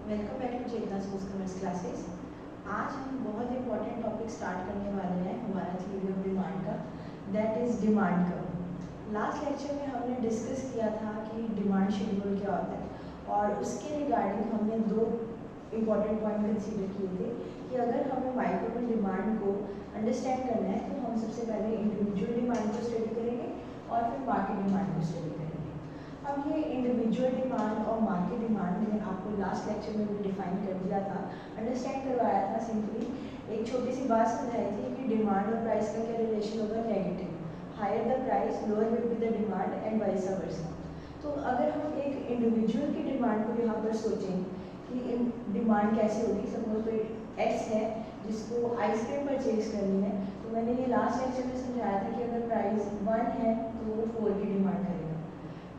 Welcome back to Chetna schools commerce classes. आज हम बहुत इंपॉर्टेंट टॉपिक स्टार्ट करने वाले हैं हमारा थ्योरी ऑफ डिमांड का, that is demand curve. Last lecture में हमने डिस्कस किया था कि डिमांड शेड्यूल क्या होता है और उसके रिगार्डिंग हमने दो इम्पॉर्टेंट पॉइंट कंसीडर किए थे कि अगर हमें माइक्रो डिमांड को अंडरस्टैंड करना है तो हम सबसे पहले इंडिविजुअल डिमांड को स्टडी करेंगे और फिर मार्केट डिमांड को स्टडी करेंगे। अब ये इंडिविजुअल डिमांड और मार्केट डिमांड मैंने आपको लास्ट लेक्चर में भी डिफाइन कर दिया था, अंडरस्टैंड करवाया था। सिंपली एक छोटी सी बात समझाई थी कि डिमांड और प्राइस का क्या रिलेशन होगा, negative. Higher the price lower will be the demand and vice versa. तो अगर हम एक इंडिविजुअल की डिमांड को यहाँ पर सोचें कि डिमांड कैसे होगी, सपोज कोई एक्स है जिसको आइसक्रीम परचेज करनी है, तो मैंने ये लास्ट लेक्चर में समझाया था कि अगर प्राइस 1 है तो वो 4 की डिमांड करेगा।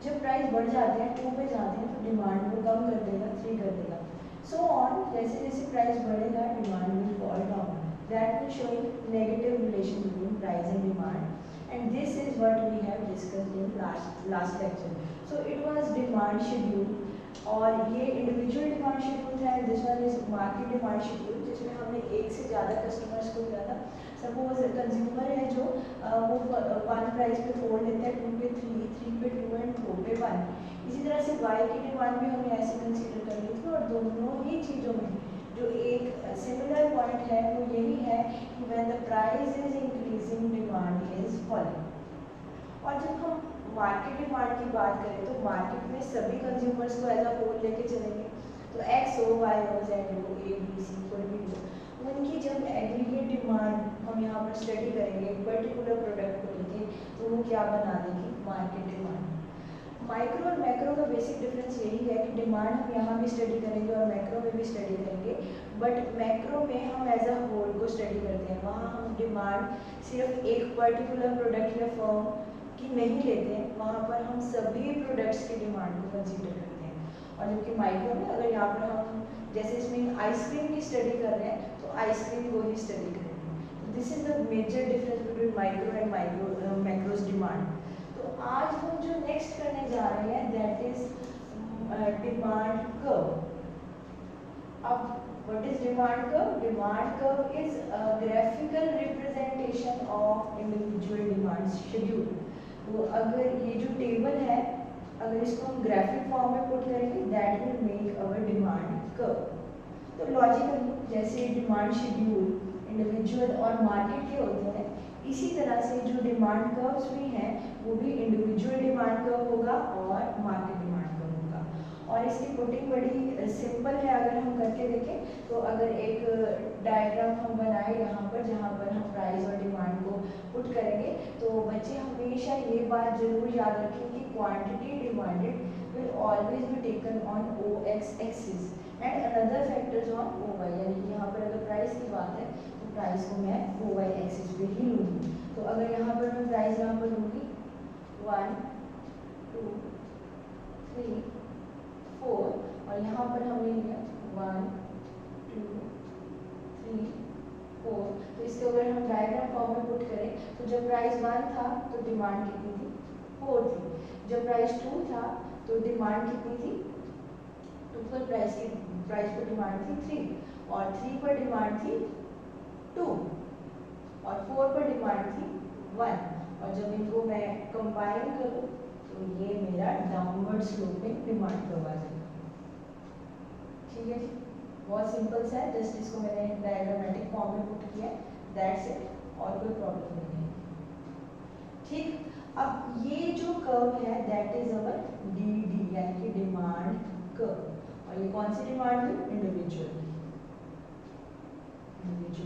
जब प्राइस बढ़ जाते हैं 2 पे जाते हैं तो डिमांड को कम कर देगा, 3 कर देगा, सो ऑन। जैसे जैसे प्राइस बढ़ेगा demand will fall down. That will showing negative relation between price and demand, and this is what we have discussed in last lecture. So it was demand schedule, और ये individual demand schedule था। This one is market demand schedule, जिसमें हमने एक से ज़्यादा customers को लिया था। सपोज कंज्यूमर है जो वो 1 प्राइस पे 4 लेता है, 2 पे 3, 3 पे 2 एंड 4 पे 1। इसी तरह से वाई की डिमांड भी हमने ऐसे कंसीडर कर ली थी। और दोनों ही चीज़ों में जो एक सिमिलर पॉइंट है वो यही है कि when the price is increasing demand is falling. और जब हम मार्केट डिमांड की बात करें तो मार्केट में सभी कंज्यूमर्स को एज अ होल लेके चलेंगे। तो एक्स हो, वाई हो, जेड हो, ए बी सी कोई भी हो, उनकी जब एग्रीगेट डिमांड हम यहाँ पर स्टडी करेंगे एक पर्टिकुलर प्रोडक्ट को लेके, तो वो क्या बना देगी, मार्केट डिमांड। माइक्रो और मैक्रो का बेसिक डिफरेंस यही है कि डिमांड हम यहाँ भी स्टडी करेंगे और मैक्रो में भी स्टडी करेंगे, बट मैक्रो में हम एज अ होल को स्टडी करते हैं। वहाँ हम डिमांड सिर्फ एक पर्टिकुलर प्रोडक्ट या फर्म की नहीं लेते हैं, वहाँ पर हम सभी प्रोडक्ट्स की डिमांड को कंसीडर करते हैं। और जबकि माइक्रो में अगर यहाँ पर हम जैसे इसमें आइसक्रीम की स्टडी कर रहे हैं तो आइसक्रीम को ही स्टडी करेंगे। This is the major difference between micro and macros demand. तो आज हम जो नेक्स्ट करने जा रहे हैं दैट इज डिमांड कर्व। अब what is demand curve? Demand curve is a graphical representation of individual demand schedule. तो अगर ये जो टेबल है, अगर इसको हम ग्राफिक फॉर्म में पुट करेंगे that will make our demand curve. तो लॉजिकली जैसे डिमांड शेड्यूल इंडिविजुअल और मार्केट के होते हैं, इसी तरह से जो डिमांड कर्व्स भी हैं वो भी इंडिविजुअल डिमांड कर्व होगा और मार्केट डिमांड कर्व होगा। और इसकी पुटिंग बड़ी सिंपल है। अगर हम करके देखें तो अगर एक डायग्राम हम बनाए यहाँ पर जहाँ पर हम प्राइस और डिमांड को पुट करेंगे, तो बच्चे हमेशा ये बात जरूर याद रखें कि quantity demanded will always be taken on OX axis and another factors on OY। यानी यहाँ पर अगर प्राइस की बात है तो प्राइस को मैं OY एक्सिस पे ही लूँगी। तो अगर यहाँ पर मैं प्राइस यहाँ पर लूँगी 1 2 3 4 और यहाँ पर हमने लिया 1 2 3 4, तो इसको अगर हम डायग्राम फॉर्म में पुट करें तो जब प्राइस 1 था तो डिमांड कितनी थी, 4 थी। जब प्राइस 2 था तो डिमांड कितनी थी, 2 पर प्राइस पर डिमांड थी 3, और 3 पर डिमांड थी 2, और 4 पर डिमांड थी 1। और जब इनको मैं कंबाइन करूं तो ये मेरा डाउनवर्ड स्लोपिंग डिमांड कर्व आ जाएगा। ठीक है जी, बहुत सिंपल सा है। जस्ट इसको मैंने डायग्रामेटिक फॉर्म में पुट किया, दैट्स इट, और कोई प्रॉब्लम नहीं है। ठीक, अब ये जो कर्व है दैट इज अवर DD यानी कि डिमांड कर्व। और ये कौन सी डिमांड है, इंडिविजुअल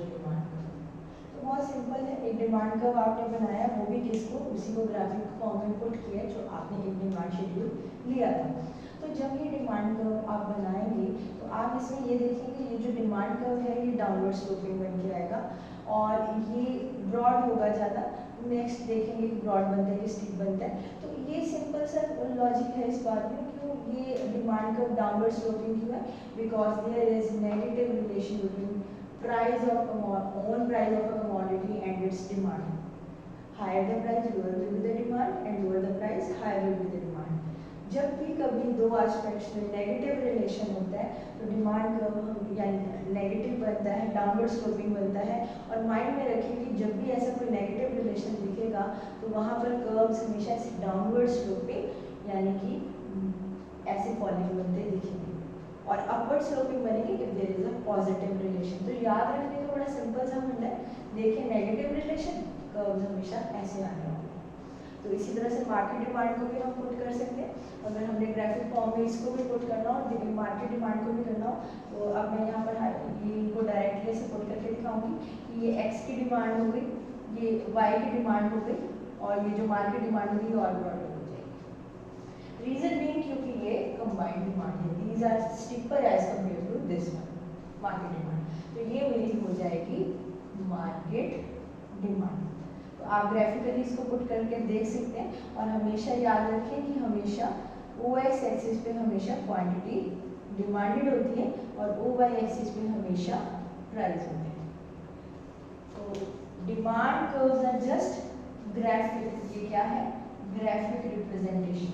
डिमांड कर्व। तो बहुत सिंपल है, एक डिमांड कर्व आपने बनाया, वो भी किसको, उसी को ग्राफिक फॉर्म में पुट किया जो आपने एक डिमांड शेड्यूल लिया था। तो जब ये डिमांड कर्व आप बनाएंगे तो आप इसमें ये देखेंगे ये जो डिमांड कर्व है ये डाउनवर्ड स्लोपिंग बन के आएगा और ये ब्रॉड होगा ज़्यादा। नेक्स्ट देखेंगे कि ब्रॉड बनता है कि स्टीप बनता है। तो ये सिंपल सा लॉजिक है इस बात में, क्यों ये डिमांड कर्व डाउनवर्ड स्लोपिंग क्यों है, because there is negative relation between price of own price of a commodity and its demand. Higher the price, lower will be the demand, and lower the price, higher will be the demand. जब भी कभी कभी दो aspects में negative relation होता है तो demand curve यानी नेगेटिव बनता है, डाउनवर्ड स्लोपिंग बनता है। और माइंड में रखिए कि जब भी ऐसा कोई नेगेटिव रिलेशन दिखेगा तो वहाँ पर कर्व्स हमेशा डाउनवर्ड स्लोपिंग यानी कि ऐसे फॉलिंग बनते दिखेंगे, और अपवर्ड स्लोपिंग बनेगी if there is a positive relation. तो याद रखने का बड़ा सिंपल सा फंडा है, देखिए नेगेटिव रिलेशन कर्व्स हमेशा ऐसे आने वाले। तो इसी तरह से मार्केट डिमांड को भी हम पुट कर सकते हैं। अगर हमने ग्राफिक फॉर्म में इसको भी पुट करना हो और मार्केट डिमांड को भी करना हो तो अब मैं यहाँ पर ये इनको डायरेक्टली से पुट करके दिखाऊंगी कि ये एक्स की डिमांड हो गई, ये वाई की डिमांड हो गई, और ये जो मार्केट डिमांड होगी और प्रोडक्ट हो जाएगी। रीजन बीइंग क्योंकि ये कंबाइंड डिमांड है, these are steeper as compare to this one market demand. तो ये मेरी हो जाएगी मार्केट डिमांड। तो आप ग्राफिकली इसको पुट करके देख सकते हैं। और हमेशा याद रखें कि हमेशा ओ एक्स एक्सिस पे हमेशा क्वांटिटी डिमांडेड होती है और ओ वाई एक्सिस पे हमेशा प्राइस होते हैं। तो demand curves are just graphic, ये क्या है, graphic representation,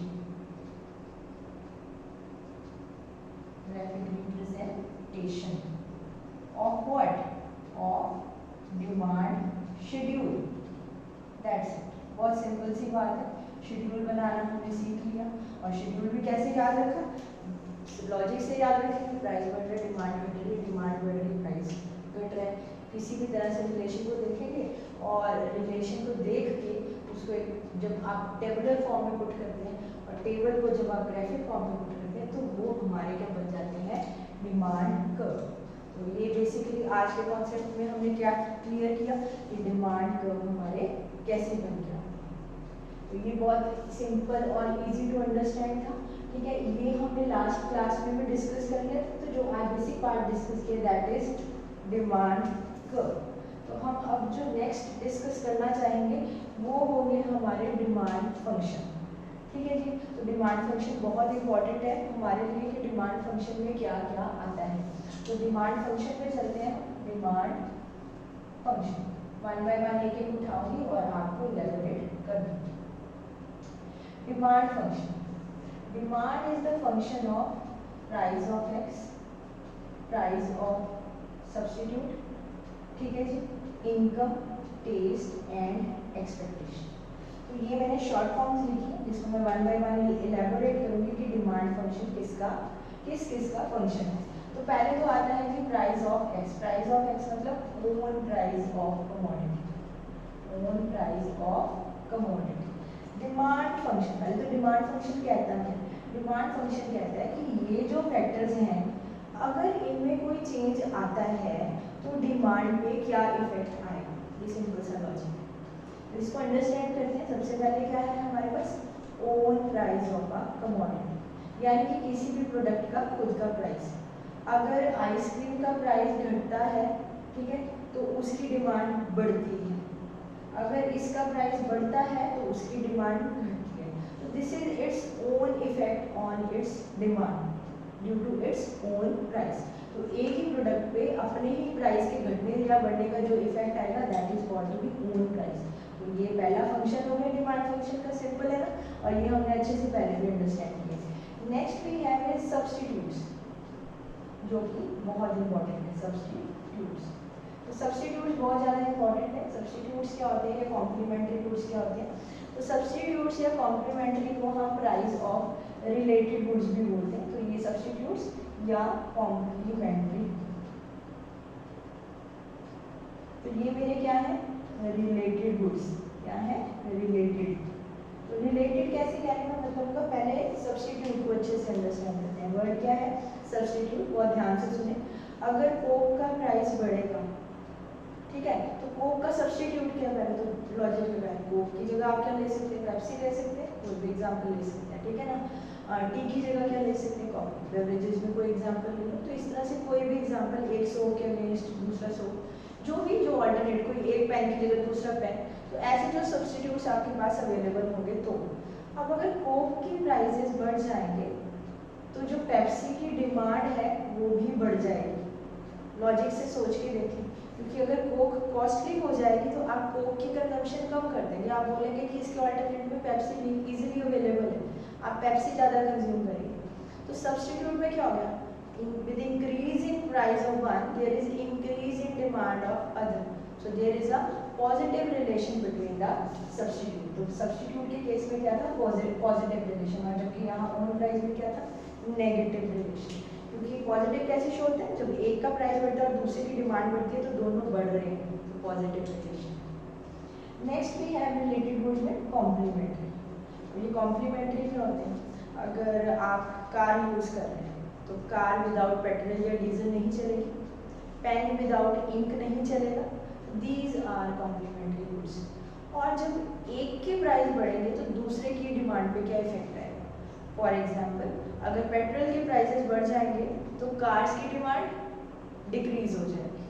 graphic representation of what, of demand schedule. That's it, बहुत सिंपल सी बात है। शेड्यूल बनाना हमने सीख लिया, और शेड्यूल भी कैसे याद रखा, लॉजिक से याद रखेंगे, प्राइस बढ़ रहा है, डिमांड घट रही है, डिमांड बढ़ रही है, प्राइस घट रहा है। किसी भी तरह से रिलेशन को देखेंगे और रिलेशन को देख के उसको एक जब आप टेबुलर फॉर्म में पुट करते हैं और टेबल को जब आप ग्राफिक फॉर्म में पुट करते हैं तो वो हमारे क्या बन जाते हैं, डिमांड कर्व। तो ये बेसिकली आज के कॉन्सेप्ट में हमने क्या क्लियर किया कि डिमांड कर्व हमारे कैसे बन गया। तो ये बहुत सिंपल और इजी टू अंडरस्टैंड था, ठीक है। ये हमने लास्ट क्लास में भी डिस्कस कर लिया था। तो जो आज बेसिक पार्ट डिस्कस किया दैट इज डिमांड कर्व। तो हम अब जो नेक्स्ट डिस्कस करना चाहेंगे वो होंगे हमारे डिमांड फंक्शन, ठीक है जी। तो डिमांड फंक्शन बहुत इंपॉर्टेंट है हमारे लिए कि डिमांड फंक्शन में क्या क्या आता है। तो डिमांड फंक्शन में चलते हैं, demand function one by one एक एक उठाऊंगी और आपको इलैबोरेट कर दूंगी। Demand function, demand is the function of price of X, price of substitute, ठीक है जी, इनकम, टेस्ट एंड एक्सपेक्टेशन। तो ये मैंने शॉर्ट फॉर्म्स लिखी है जिसको मैं वन बाय वन इलैबोरेट करूंगी कि डिमांड फंक्शन किसका फंक्शन है। तो पहले तो आता है कि price of X, price of X मतलब own price of commodity, own price of commodity. Demand function, पहले तो डिमांड फंक्शन कहता है, डिमांड फंक्शन कहता है कि ये जो फैक्टर्स हैं अगर इनमें कोई चेंज आता है तो डिमांड पे क्या इफेक्ट आएगा। ये सिंपल सा लॉजिक है, तो इसको अंडरस्टैंड करते हैं। सबसे पहले क्या है हमारे पास, own price of a commodity, यानी कि किसी भी प्रोडक्ट का खुद का प्राइस। अगर आइसक्रीम का प्राइस घटता है, ठीक है, तो उसकी डिमांड बढ़ती है। अगर इसका प्राइस बढ़ता है तो उसकी डिमांड घटती है। तो this is its own effect on its demand due to its own price. तो एक ही प्रोडक्ट पे अपने ही प्राइस के घटने या बढ़ने का जो इफेक्ट आएगा that is called to be own price. तो ये पहला फंक्शन हो गया डिमांड फंक्शन का, सिंपल है ना, और ये हमने अच्छे से पहले भी अंडरस्टैंड किया। Next we have is substitutes, जो कि बहुत इंपॉर्टेंट है, सब्स्टिट्यूट्स। तो सब्स्टिट्यूट्स बहुत ज़्यादा इंपॉर्टेंट है। सब्स्टिट्यूट्स क्या होते हैं, कॉम्प्लीमेंट्री गुड्स क्या होते हैं। तो सब्स्टिट्यूट्स या कॉम्प्लीमेंट्री को हम प्राइस ऑफ रिलेटेड गुड्स भी बोलते हैं। तो ये सब्स्टिट्यूट्स या कॉम्प्लीमेंट्री, तो ये मेरे क्या है, रिलेटेड गुड्स, क्या है, रिलेटेड। तो रिलेटेड कैसे कहने का मतलब का, पहले सब्स्टिट्यूट को अच्छे से अंडरस्टैंड करते हैं। वर्ड क्या है, सब्स्टिट्यूट, बहुत ध्यान से सुने। अगर कोक का प्राइस बढ़ेगा, ठीक है, तो कोक का सब्स्टिट्यूट क्या है, तो लॉजिक लगाएं, कोक की जगह आप क्या ले सकते हैं, पेप्सी ले सकते हैं, कोई भी एग्जांपल ले सकते हैं, ठीक है ना। टी की जगह क्या ले सकते हैं, कॉफी। बेवरेजेस में कोई एग्जांपल ले लो। तो इस तरह से कोई भी एग्जांपल, एक 100 के अगेंस्ट दूसरा 100, जो भी जो ऑल्टरनेट, कोई एक पेन की जगह दूसरा पेन, तो ऐसे जो सब्स्टिट्यूट्स आपके पास अवेलेबल होंगे। तो अब अगर कोक की प्राइसेस बढ़ जाएंगे तो जो पेप्सी की डिमांड है वो भी बढ़ जाएगी। लॉजिक से सोच के देखें, क्योंकि अगर कोक कॉस्टली हो जाएगी तो आप कोक की कंजम्पशन कम कर देंगे। आप बोलेंगे कि इसके ऑल्टरनेट में पेप्सी इजीली अवेलेबल है, आप पेप्सी ज़्यादा कंज्यूम करेंगे। तो सब्स्टिट्यूट में क्या हो गया, with increase in price of one there is increase in demand of other, so there is a positive relation between the substitute. तो सब्स्टिट्यूट के केस में क्या था, पॉजिटिव रिलेशन, और जबकि यहाँ ऑन प्राइस में क्या था, नेगेटिव रिलेशन। क्योंकि पॉजिटिव कैसे शो होता है, जब एक का प्राइस बढ़ता है और दूसरे की डिमांड बढ़ती है तो दोनों बढ़ रहे हैं, तो positive relation. Next we have related goods में कॉम्प्लीमेंट्री। ये कॉम्प्लीमेंट्री में होते हैं, अगर आप कार यूज़ कर रहे हैं तो कार विदाउट पेट्रोल या डीजल नहीं चलेगी, पेन विदाउट इंक नहीं चलेगा, दीज आर कॉम्प्लीमेंट्री गुड्स। और जब एक के प्राइस बढ़ेंगे तो दूसरे की डिमांड पे क्या इफेक्ट आएगा। फॉर एग्जांपल, अगर पेट्रोल के प्राइसेस बढ़ जाएंगे तो कार्स की डिमांड डिक्रीज हो जाएगी।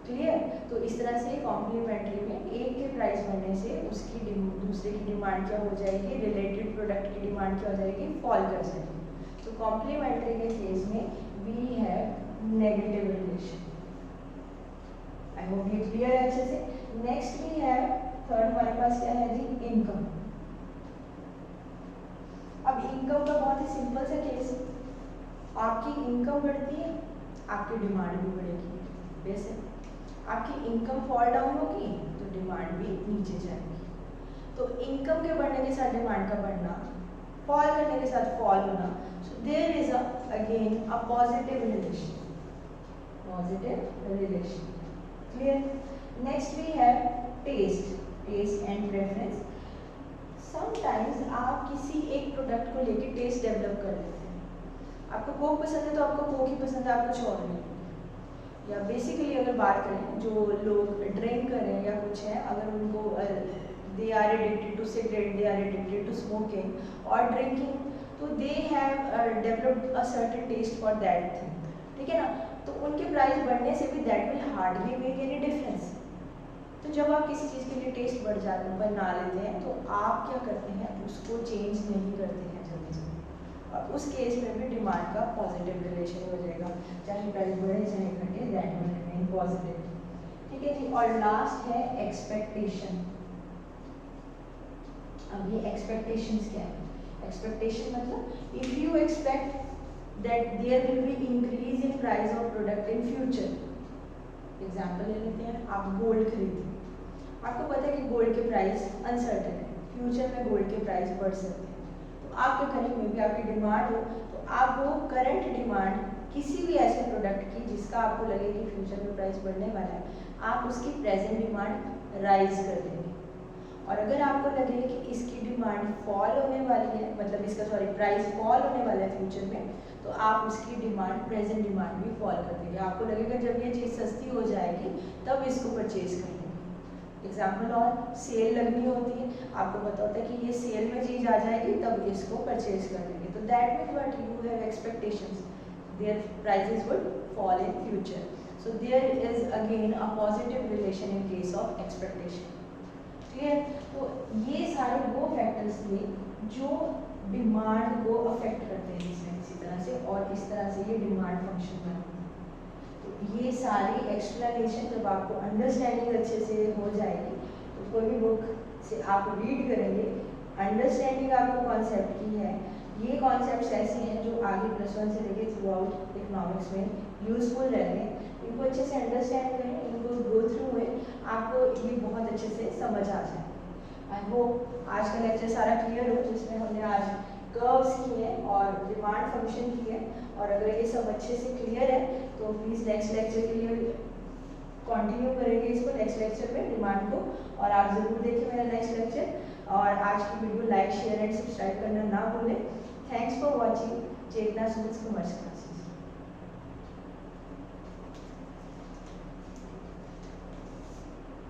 क्लियर। तो इस तरह से कॉम्प्लीमेंट्री में एक के प्राइस बढ़ने से उसकी दूसरे की डिमांड क्या हो जाएगी, रिलेटेड प्रोडक्ट की डिमांड क्या हो जाएगी, फॉल कर जाएगी। तो कॉम्प्लीमेंट्री के केस में we have negative relation. I hope ये क्लियर है अच्छे से। नेक्स्ट वी हैव थर्ड, हमारे पास क्या है जी, इनकम। अब इनकम का बहुत ही सिंपल सा केस है, आपकी इनकम बढ़ती है, आपकी डिमांड भी बढ़ेगी। वैसे आपकी इनकम फॉल डाउन होगी तो डिमांड भी नीचे जाएगी। तो इनकम के बढ़ने के साथ डिमांड का बढ़ना, फॉल करने के साथ फॉल होना, so there is again a positive relation, clear. Next we have taste and preference. sometimes आप किसी एक प्रोडक्ट को लेके टेस्ट डेवलप कर लेते हैं, आपको कोक पसंद है तो आपको कोक ही पसंद है, आप कुछ और नहीं। या बेसिकली अगर बात करें, जो लोग ड्रिंक करें या कुछ है, अगर उनको they are addicted to cigarette, they are addicted to smoking or drinking, तो they have developed a certain taste for that thing, ठीक है ना। तो उनके प्राइस बढ़ने से भी that will hardly make any difference। तो जब आप किसी चीज़ के लिए टेस्ट बना लेते हैं तो आप क्या करते हैं, उसको चेंज नहीं करते हैं जल्दी से, और उस केस में भी डिमांड का पॉजिटिव रिलेशन हो जाएगा, चाहे प्राइस बढ़े चाहे घटे, दैट विल रिमेन पॉजिटिव, ठीक है जी। और लास्ट है एक्सपेक्टेशन। अब ये एक्सपेक्टेशंस क्या है, एक्सपेक्टेशन मतलब if you expect that there will be increase in price of product in future. Example ले लेते हैं, आप गोल्ड खरीदते हैं, आपको पता है कि गोल्ड के प्राइस अनसर्टेन है, फ्यूचर में गोल्ड के प्राइस बढ़ सकते हैं, तो आप क्या करेंगे, मे बी आपकी डिमांड हो तो आप वो करंट डिमांड किसी भी ऐसे प्रोडक्ट की जिसका आपको लगे कि फ्यूचर में प्राइस बढ़ने वाला है, आप उसकी प्रेजेंट डिमांड राइज कर देंगे। और अगर आपको लगे कि इसकी डिमांड फॉल होने वाली है, मतलब इसका प्राइस फॉल होने वाला है फ्यूचर में, तो आप उसकी डिमांड, प्रेजेंट डिमांड भी फॉल कर देंगे। आपको लगेगा जब ये चीज़ सस्ती हो जाएगी तब इसको परचेज करेंगे। एग्जाम्पल, और सेल लगनी होती है, आपको पता होता है कि ये सेल में चीज़ आ जाएगी तब इसको परचेज कर लेंगे। तो that means what you have expectations, their prices would fall in future, so there is again a positive relation in case of expectation. Clear. तो ये सारे वो फैक्टर्स थे जो डिमांड को अफेक्ट करते हैं किसी तरह से, और इस तरह से ये डिमांड फंक्शन बनता है। तो ये सारी एक्सप्लेनेशन जब आपको अंडरस्टैंडिंग अच्छे से हो जाएगी, तो कोई भी बुक से आप रीड करेंगे, अंडरस्टैंडिंग आपको कॉन्सेप्ट की है, ये कॉन्सेप्ट्स ऐसे हैं जो आगे +1 से लेकर थ्रू आउट इकोनॉमिक्स में यूजफुल रहते हैं। इनको अच्छे से अंडरस्टैंड करें, इनको गो थ्रू में आपको ये बहुत अच्छे से समझ आ जाए। आई होप आज का लेक्चर सारा क्लियर हो, जिसमें हमने आज कर्व्स किए हैं और डिमांड फंक्शन की है, और अगर ये सब अच्छे से क्लियर है तो प्लीज़ नेक्स्ट लेक्चर के लिए कंटिन्यू करेंगे इसको, नेक्स्ट लेक्चर में डिमांड को, और आप ज़रूर देखें मेरा नेक्स्ट लेक्चर, और आज की video like, share and subscribe करना ना भूलें। Thanks for watching Chetna Sumit commerce classes.